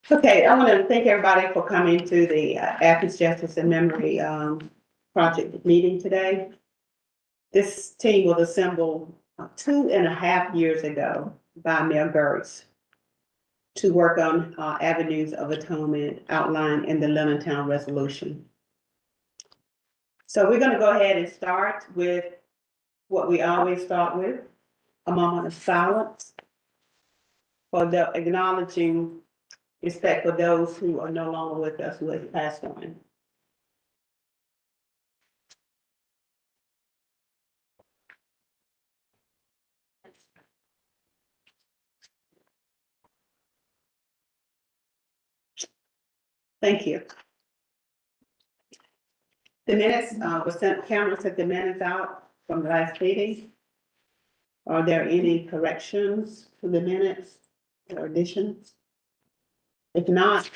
Okay, I want to thank everybody for coming to the Athens Justice and Memory Project meeting today. This team was assembled 2.5 years ago by Mayor Gertz to work on avenues of atonement outlined in the Leonardtown Resolution. So we're going to go ahead and start with what we always start with, a moment of silence for the acknowledging respect for those who are no longer with us, who has passed on. Thank you. The minutes were sent, Cameron sent the minutes out from the last meeting. Are there any corrections to the minutes or additions? If not,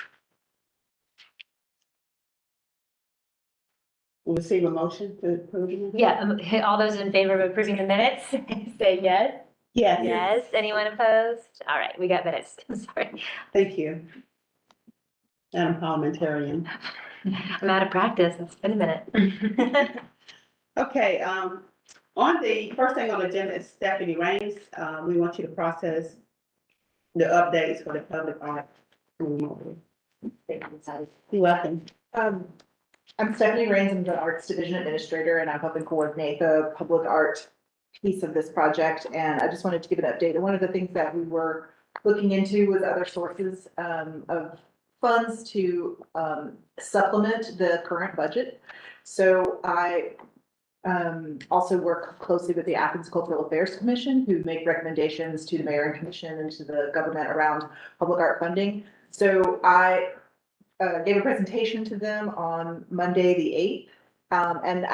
we'll receive a motion to approve it. Yeah, all those in favor of approving the minutes, say yes. Yes. Yes, anyone opposed? All right, we got minutes, sorry. Thank you. Madam Parliamentarian. I'm out of practice, it's been a minute. Okay, on the first thing on the agenda is Stephanie Rains. We want you to process the updates for the public art. You're welcome. I'm Stephanie Rains, I'm the Arts Division Administrator, and I'm helping coordinate the public art piece of this project. And I just wanted to give an update. And one of the things that we were looking into was other sources of funds to supplement the current budget. So I also work closely with the Athens Cultural Affairs Commission, who make recommendations to the mayor and commission and to the government around public art funding. So I gave a presentation to them on Monday, the 8th, and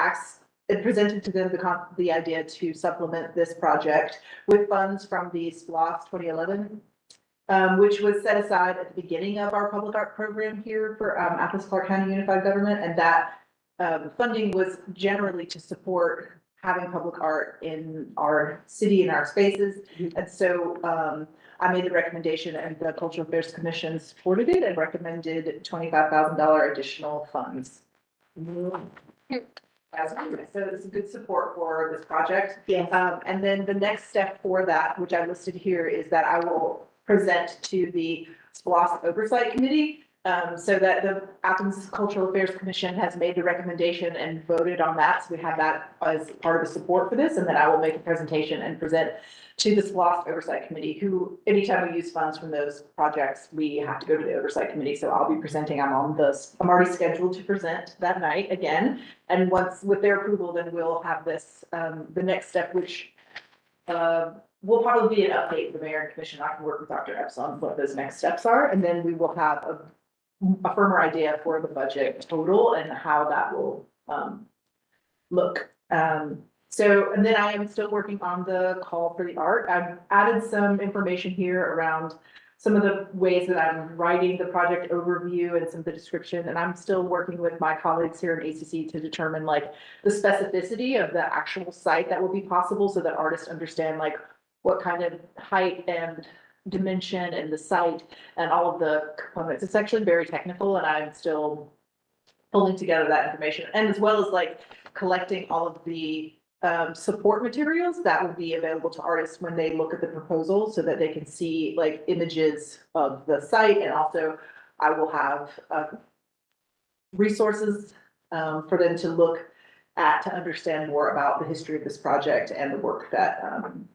it presented to them the idea to supplement this project with funds from the SPLOST 2011, which was set aside at the beginning of our public art program here for Athens-Clarke County Unified Government, and that funding was generally to support having public art in our city and our spaces. And so I made the recommendation, and the Cultural Affairs Commission supported it and recommended $25,000 additional funds. So it's a good support for this project. Yes. And then the next step for that, which I listed here, is that I will present to the SPLOST Oversight Committee, so that the Athens Cultural Affairs Commission has made the recommendation and voted on that. So we have that as part of the support for this, and then I will make a presentation and present to the SPLOST Oversight Committee, who anytime we use funds from those projects, we have to go to the Oversight Committee. So I'll be presenting, I'm already scheduled to present that night again. And once with their approval, then we'll have this, the next step, which will probably be an update for the mayor and commission. I can work with Dr. Epps on what those next steps are, and then we will have a firmer idea for the budget total and how that will look. And then I am still working on the call for the art. I've added some information here around some of the ways that I'm writing the project overview and some of the description, and I'm still working with my colleagues here in ACC to determine like the specificity of the actual site that will be possible, so that artists understand like what kind of height and dimension and the site and all of the components. It's actually very technical, and I'm still pulling together that information, and as well as like collecting all of the support materials that will be available to artists when they look at the proposal, so that they can see like images of the site. And also I will have resources for them to look at to understand more about the history of this project and the work that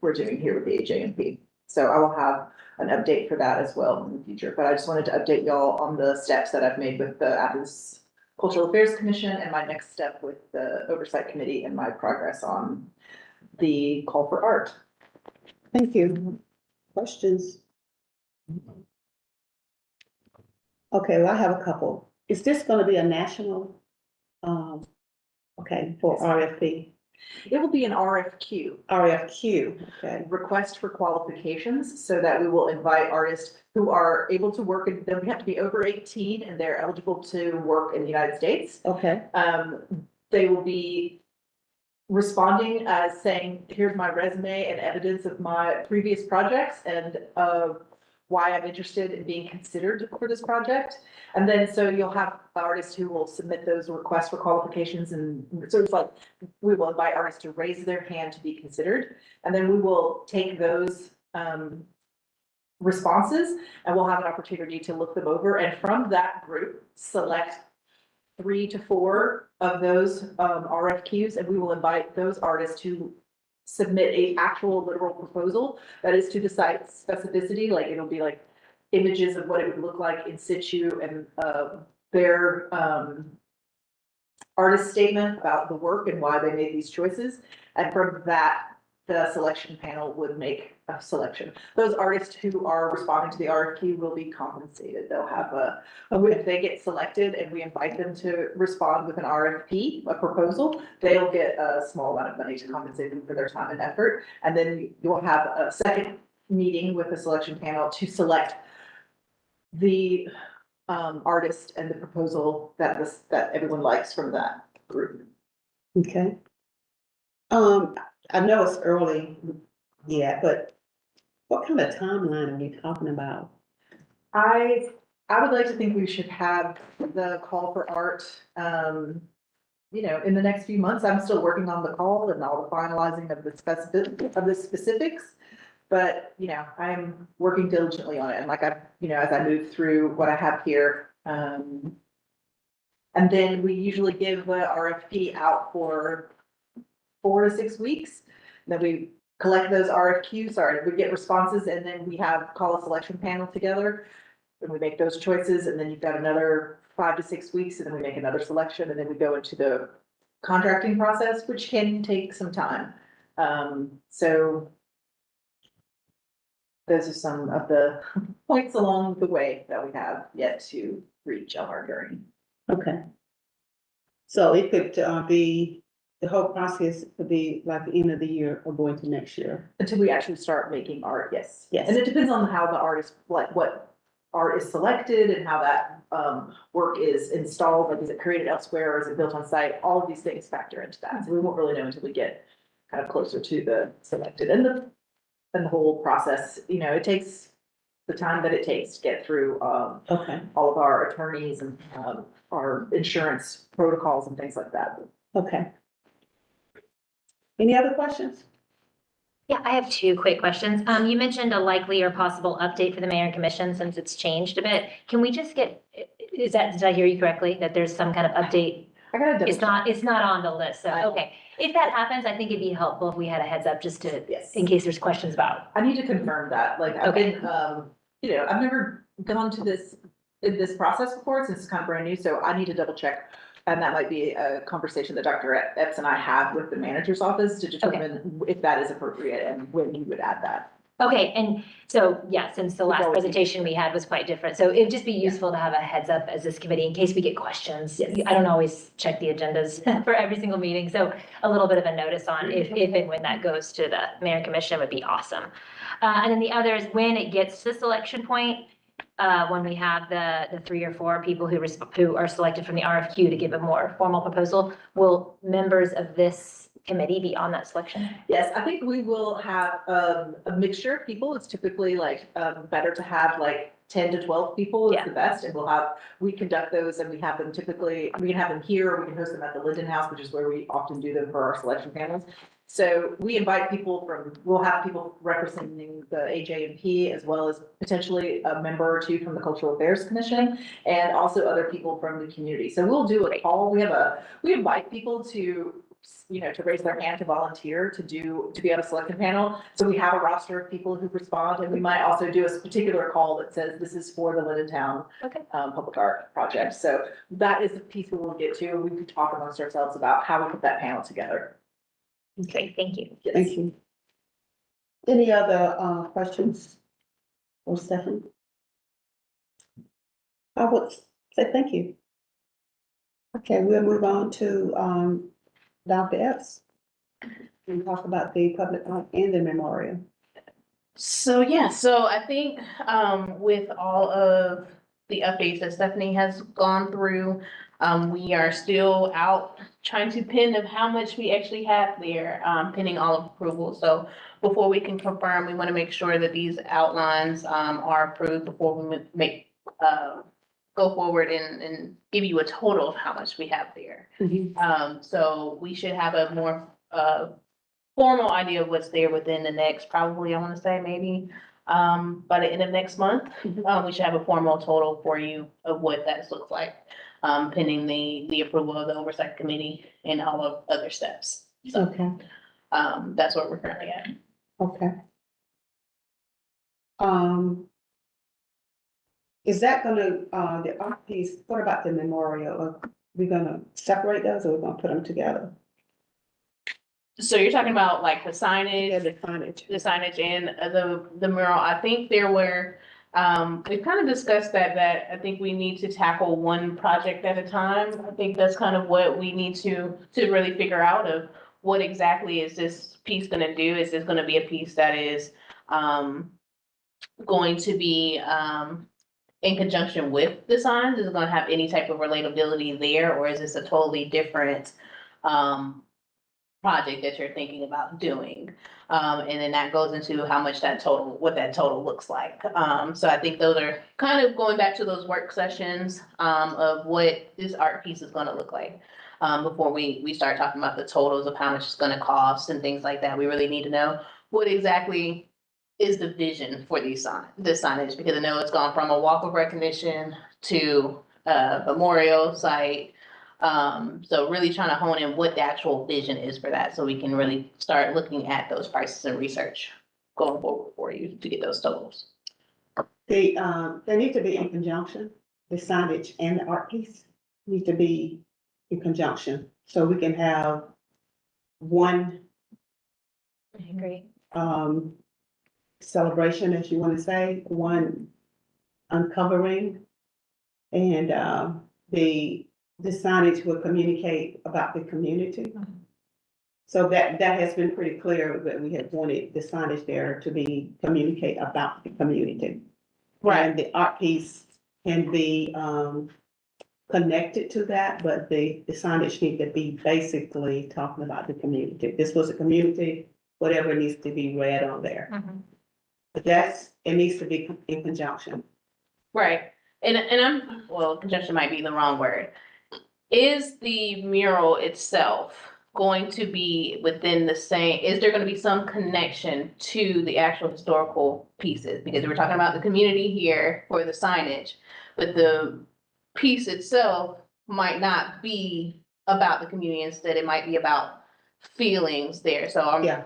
we're doing here with the AJMP. So I will have an update for that as well in the future. But I just wanted to update y'all on the steps that I've made with the Athens Cultural Affairs Commission and my next step with the Oversight Committee and my progress on the call for art. Thank you. Questions? Okay, well, I have a couple. Is this going to be a national, okay, for RFP? It will be an RFQ. RFQ, okay. Request for qualifications, so that we will invite artists who are able to work, and they have to be over 18 and they're eligible to work in the United States. Okay. They will be responding as saying, here's my resume and evidence of my previous projects and why I'm interested in being considered for this project. And then, so you'll have artists who will submit those requests for qualifications, and so it's like, we will invite artists to raise their hand to be considered. And then we will take those, responses, and we'll have an opportunity to look them over. And from that group, select 3 to 4 of those, RFQs, and we will invite those artists to submit a actual literal proposal that is to the site specificity, like it'll be like images of what it would look like in situ, and their artist statement about the work and why they made these choices. And from that, the selection panel would make a selection. Those artists who are responding to the RFQ will be compensated. They'll have if they get selected and we invite them to respond with an RFP, a proposal, they'll get a small amount of money to compensate them for their time and effort. And then you'll have a second meeting with the selection panel to select the artist and the proposal that everyone likes from that group. Okay. I know it's early yet, but what kind of timeline are we talking about? I would like to think we should have the call for art, in the next few months. I'm still working on the call and all the finalizing of the specifics. But, I'm working diligently on it. And like as I move through what I have here, and then we usually give the RFP out for 4 to 6 weeks. Then we collect those RFQs, we get responses, and then we call a selection panel together. And we make those choices, and then you've got another 5 to 6 weeks, and then we make another selection, and then we go into the contracting process, which can take some time. So those are some of the points along the way that we have yet to reach on our journey. Okay. So it could be, the whole process could be like the end of the year or going to next year. Until we actually start making art, yes. Yes. And it depends on how the artist, like what art is selected and how that work is installed, like is it created elsewhere or is it built on site? All of these things factor into that. So we won't really know until we get kind of closer to the selected and the whole process. It takes the time that it takes to get through Okay. all of our attorneys and our insurance protocols and things like that. Okay. Any other questions? Yeah, I have 2 quick questions. You mentioned a likely or possible update for the mayor and commission since it's changed a bit. Can we just get, did I hear you correctly, that there's some kind of update? I gotta double check. It's not on the list, so, okay. If that happens, I think it'd be helpful if we had a heads up just to, Yes. in case there's questions about. I need to confirm that, like, I've been, I've never gone to this process before, since it's kind of brand new, so I need to double check. And that might be a conversation that Dr. Epps and I have with the manager's office to determine if that is appropriate and when you would add that. Okay, and so, yeah, since the last presentation we had was quite different, so it'd just be useful to have a heads up as this committee in case we get questions. Yes. I don't always check the agendas for every single meeting, so a little bit of a notice on if and when that goes to the mayor and commission would be awesome. And then the other is when it gets to the selection point, when we have the 3 or 4 people who are selected from the RFQ to give a more formal proposal, will members of this committee be on that selection? Yes, I think we will have a mixture of people. It's typically better to have 10 to 12 people is the best, and we conduct those and we can have them here, or we can host them at the Linden House, which is where we often do them for our selection panels. So we invite we'll have people representing the AJMP, as well as potentially a member or 2 from the Cultural Affairs Commission, and also other people from the community. So we'll do a call. We invite people to raise their hand to volunteer to be on a selection panel. So we have a roster of people who respond, and we might also do a particular call that says this is for the Linden Town Public Art Project. So that is the piece we will get to. We can talk amongst ourselves about how we put that panel together. Great, thank you. Yes. Thank you. Any other questions for Stephanie? I would say thank you. Okay, we'll move on to Dr. Epps. And talk about the public art and the memorial. So I think with all of the updates that Stephanie has gone through. We are still out trying to pin of how much we actually have there, pending all of approval. So before we can confirm, we want to make sure that these outlines, are approved before we go forward and give you a total of how much we have there. So we should have a more, formal idea of what's there within the next, probably, I want to say maybe, by the end of next month. We should have a formal total for you of what that looks like, pending the approval of the oversight committee and all of other steps. So, Okay, that's what we're currently at. okay. Is that gonna, the art piece, what about the memorial? Are we gonna separate those or we're gonna put them together? So you're talking about like the Yeah, signage, the signage. and the mural. I think there were, we've kind of discussed that I think we need to tackle one project at a time. I think that's kind of what we need to really figure out of what exactly is this piece gonna do? Is this gonna be a piece that is, going to be, in conjunction with the signs? Is it gonna have any type of relatability there, or is this a totally different, project that you're thinking about doing? And then that goes into how much what that total looks like. So I think those are kind of going back to those work sessions, of what this art piece is gonna look like. Before we start talking about the totals of how much it's gonna cost and things like that, we really need to know what exactly is the vision for this signage, because I know it's gone from a walk of recognition to a memorial site. So really trying to hone in what the actual vision is for that, so we can really start looking at those prices and research going forward for you to get those totals. They need to be in conjunction, the signage and the art piece need to be in conjunction, so we can have one, I agree. celebration, as you want to say, one uncovering. And, the signage will communicate about the community. So that has been pretty clear that we have wanted the signage there to be communicate about the community. And the art piece can be, connected to that, but the signage need to be basically talking about the community. This was a community, whatever needs to be read on there. But it needs to be in conjunction. Right, and conjunction might be the wrong word. Is the mural itself going to be within the same, is there gonna be some connection to the actual historical pieces? Because we're talking about the community here for the signage, but the piece itself might not be about the community. Instead, it might be about feelings there. So Yeah.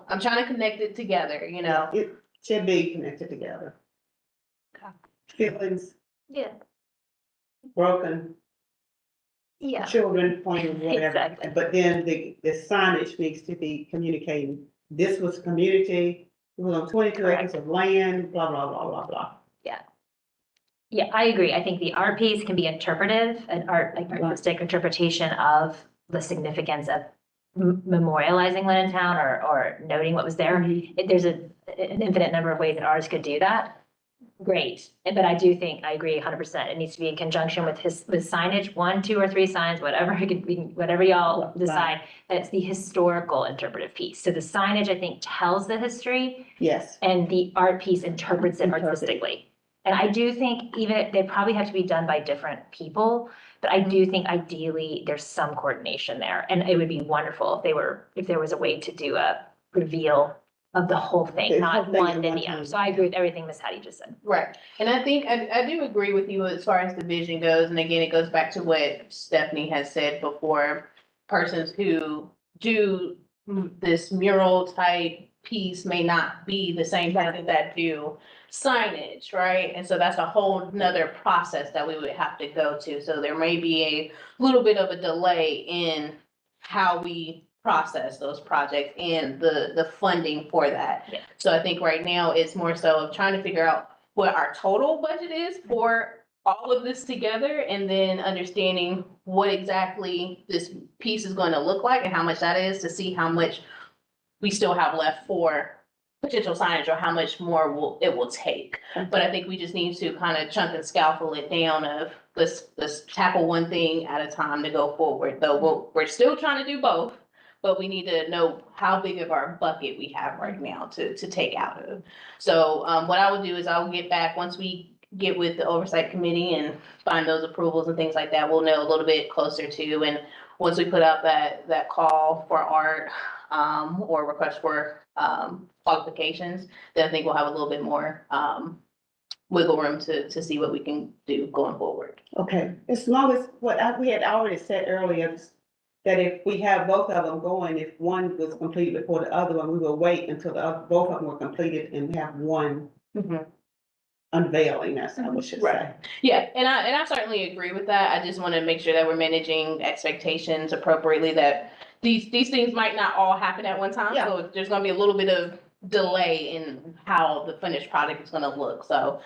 I'm trying to connect it together, you know? It should be connected together. Okay. Feelings Yeah. broken, Yeah. children playing, whatever. Exactly. But then the signage needs to be communicating, this was community, it was on 22 acres of land, blah, blah, blah, blah, blah. Yeah, I agree. I think the art piece can be interpretive, an artistic interpretation of the significance of memorializing Lennon Town or noting what was there. There's an infinite number of ways that artists could do that. Great, but I do think, I agree 100%. It needs to be in conjunction with signage, 1, 2, or 3 signs, whatever it could be, whatever y'all decide. That's the historical interpretive piece. So the signage, I think, tells the history. Yes. And the art piece interprets it artistically. And I do think they probably have to be done by different people, but I do think ideally there's some coordination there. And it would be wonderful if there was a way to do a reveal of the whole thing, not one then the other. So I agree with everything Ms. Hattie just said. Right, and I think, I do agree with you as far as the vision goes, and again, it goes back to what Stephanie has said before. Persons who do this mural type piece may not be the same person that do signage, right? And so that's a whole nother process that we would have to go to, so there may be a little bit of a delay in how we process those projects and the funding for that. Yeah. So I think right now it's more so of trying to figure out what our total budget is for all of this together, and then understanding what exactly this piece is going to look like and how much that is, to see how much we still have left for potential signage or how much more it will take. But I think we just need to kind of chunk and scaffold it down of let's tackle one thing at a time to go forward. Though we're still trying to do both, but we need to know how big of our bucket we have right now to take out of. So what I will do is I'll get back once we get with the oversight committee and find those approvals and things like that. We'll know a little bit closer to, and once we put out that call for art or request for qualifications, then I think we'll have a little bit more wiggle room to see what we can do going forward. Okay, as long as we had already said earlier, that if we have both of them going, if one was completed before the other one, we will wait until both of them were completed and have one unveiling, that's what I should say. Right. Yeah, and I certainly agree with that. I just want to make sure that we're managing expectations appropriately, that these things might not all happen at one time. Yeah. So there's gonna be a little bit of delay in how the finished product is gonna look. So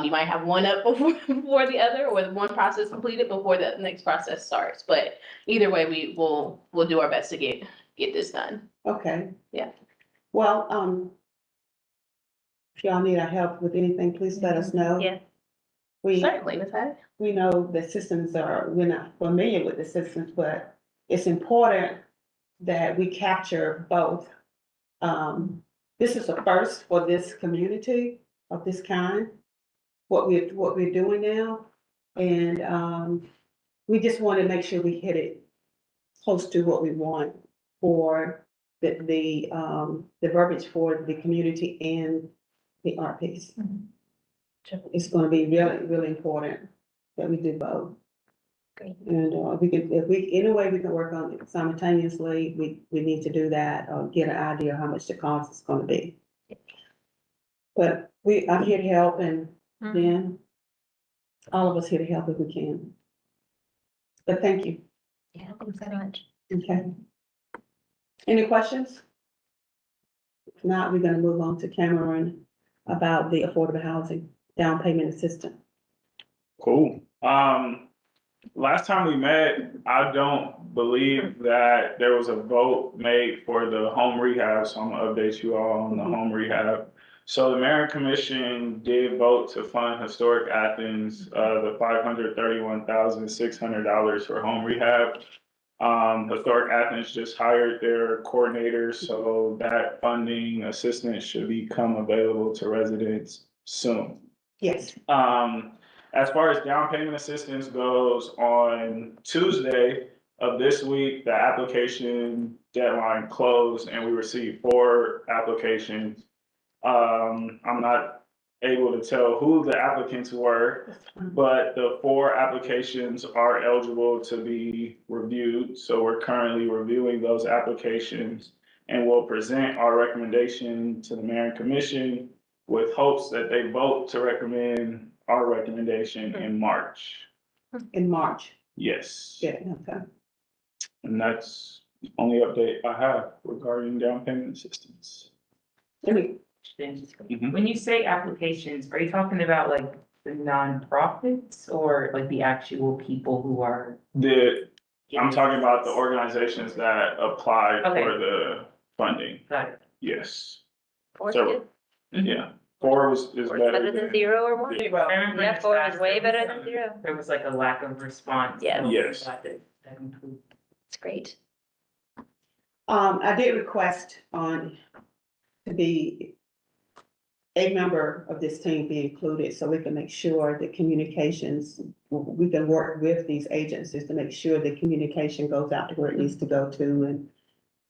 you might have one up before the other, or one process completed before the next process starts. But either way, we'll do our best to get this done. Okay. Yeah. Well, if y'all need our help with anything, please let us know. Yeah. Certainly, Ms. Hattie. We know the systems we're not familiar with the systems, but it's important that we capture both. This is a first for this community of this kind, what we're doing now. And, we just want to make sure we hit it close to what we want for the verbiage for the community and the art piece. It's gonna be really, really important that we do both. Great. And any way we can work on it simultaneously, we need to do that, or get an idea of how much the cost is gonna be. But I'm here to help, and then all of us here to help if we can. But thank you. Yeah, thanks so much. Okay. Any questions? If not, we're gonna move on to Cameron about the affordable housing down payment assistance. Cool. Last time we met, I don't believe that there was a vote made for the home rehab, so I'm gonna update you all on the home rehab. So the Mayor and Commission did vote to fund Historic Athens, the $531,600 for home rehab. Historic Athens just hired their coordinator, so that funding assistance should become available to residents soon. Yes. As far as down payment assistance goes, on Tuesday of this week, the application deadline closed and we received 4 applications. I'm not able to tell who the applicants were, but the 4 applications are eligible to be reviewed. So we're currently reviewing those applications and we'll present our recommendation to the Mayor and Commission with hopes that they vote to recommend our recommendation in March. In March. Yes. Yeah, okay. And that's the only update I have regarding down payment assistance. When you say applications, are you talking about like the nonprofits or like the actual people who are? I'm talking about the organizations that applied Okay. for the funding. Got it. Yes. 4's So, good. yeah, 4 is 4's better better than 0 or 1. Well, I remember in Yeah, the 4 past, is way there was better than 0. There was like a lack of response. Yeah. so we Yes. got that improved. It's great. I did request to be a member of this team be included, so we can make sure that communications, we can work with these agencies to make sure the communication goes out to where it needs to go to,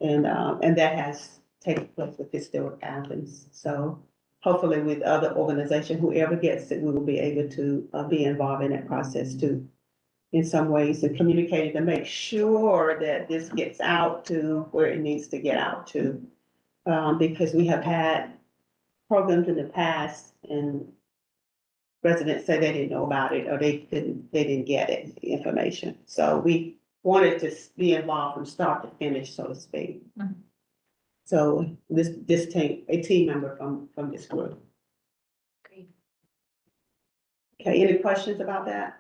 and that has taken place with Historic Athens. So hopefully with other organizations, whoever gets it, we will be able to be involved in that process too. In some ways, and communicating to make sure that this gets out to where it needs to get out to. Because we have had programs in the past and residents say they didn't know about it or they didn't get it, the information. So we wanted to be involved from start to finish, so to speak. Mhm. So this team, a team member from this group. Great. Okay, any questions about that?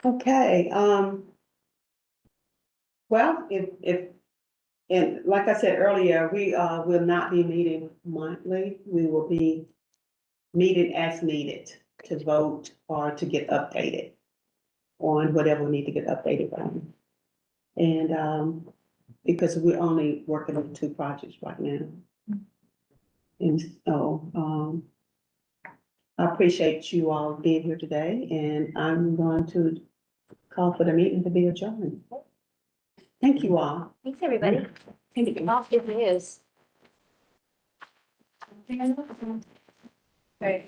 Okay, well, if And like I said earlier, we will not be meeting monthly. We will be meeting as needed to vote or to get updated on whatever we need to get updated on. And because we're only working on 2 projects right now. And so, I appreciate you all being here today, and I'm going to call for the meeting to be adjourned. Thank you all. Thanks, everybody. Off it is. Right.